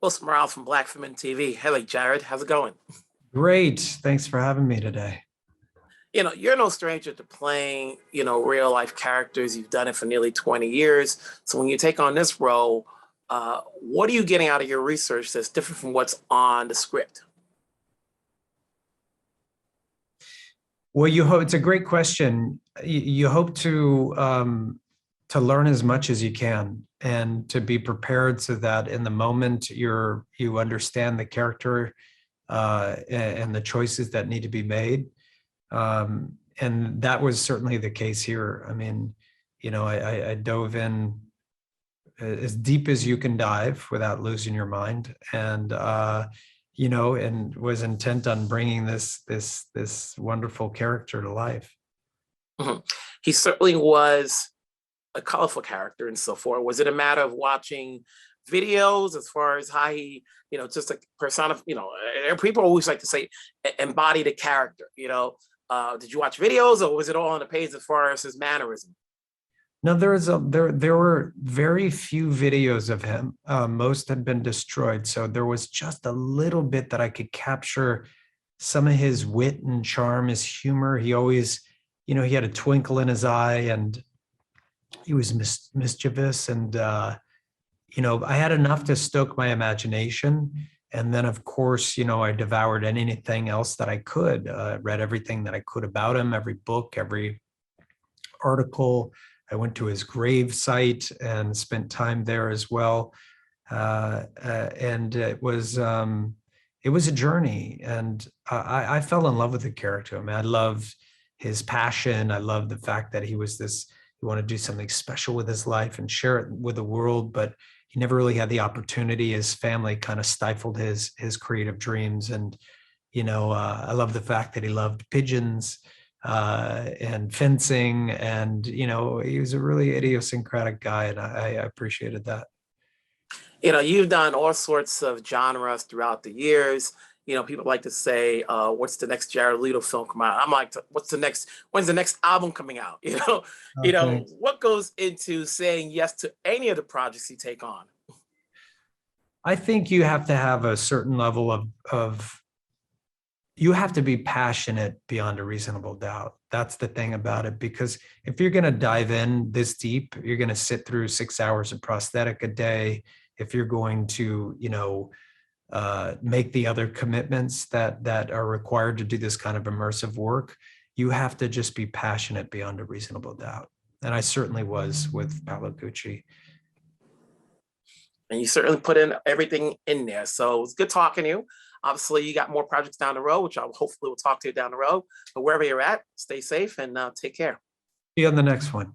Host Morale from Black Film TV. Hello, Jared. How's it going? Great. Thanks for having me today. You're no stranger to playing, real life characters. You've done it for nearly 20 years. So when you take on this role, what are you getting out of your research that's different from what's on the script? Well, you hope it's a great question. You hope to learn as much as you can and to be prepared so that in the moment you understand the character and the choices that need to be made. And that was certainly the case here. I mean, I dove in as deep as you can dive without losing your mind, and was intent on bringing this wonderful character to life. Mhm. He certainly was a colorful character and so forth. Was it a matter of watching videos as far as how he, just a persona, and people always like to say embody the character, did you watch videos or was it all on the page as far as his mannerism? No, there were very few videos of him. Most had been destroyed, so there was just a little bit that I could capture some of his wit and charm, his humor. He always, he had a twinkle in his eye, and he was mischievous, and I had enough to stoke my imagination. And then, of course, I devoured anything else that I could. Read everything that I could about him, every book, every article. I went to his grave site and spent time there as well. And it was a journey, and I fell in love with the character. I mean, I loved his passion. I loved the fact that he wanted to do something special with his life and share it with the world, but he never really had the opportunity. His family kind of stifled his creative dreams. And I love the fact that he loved pigeons and fencing, and he was a really idiosyncratic guy, and I appreciated that. You've done all sorts of genres throughout the years. People like to say, what's the next Jared Leto film come out? I'm like, when's the next album coming out? Thanks. What goes into saying yes to any of the projects you take on? I think you have to have a certain level of you have to be passionate beyond a reasonable doubt. That's the thing about it, because if you're going to dive in this deep, you're going to sit through 6 hours of prosthetic a day. If you're going to, make the other commitments that are required to do this kind of immersive work, you have to just be passionate beyond a reasonable doubt. And I certainly was with Paolo Gucci. And you certainly put in everything in there. So it's good talking to you. Obviously, you got more projects down the road, which I'll hopefully will talk to you down the road. But wherever you're at, stay safe and take care. See you on the next one.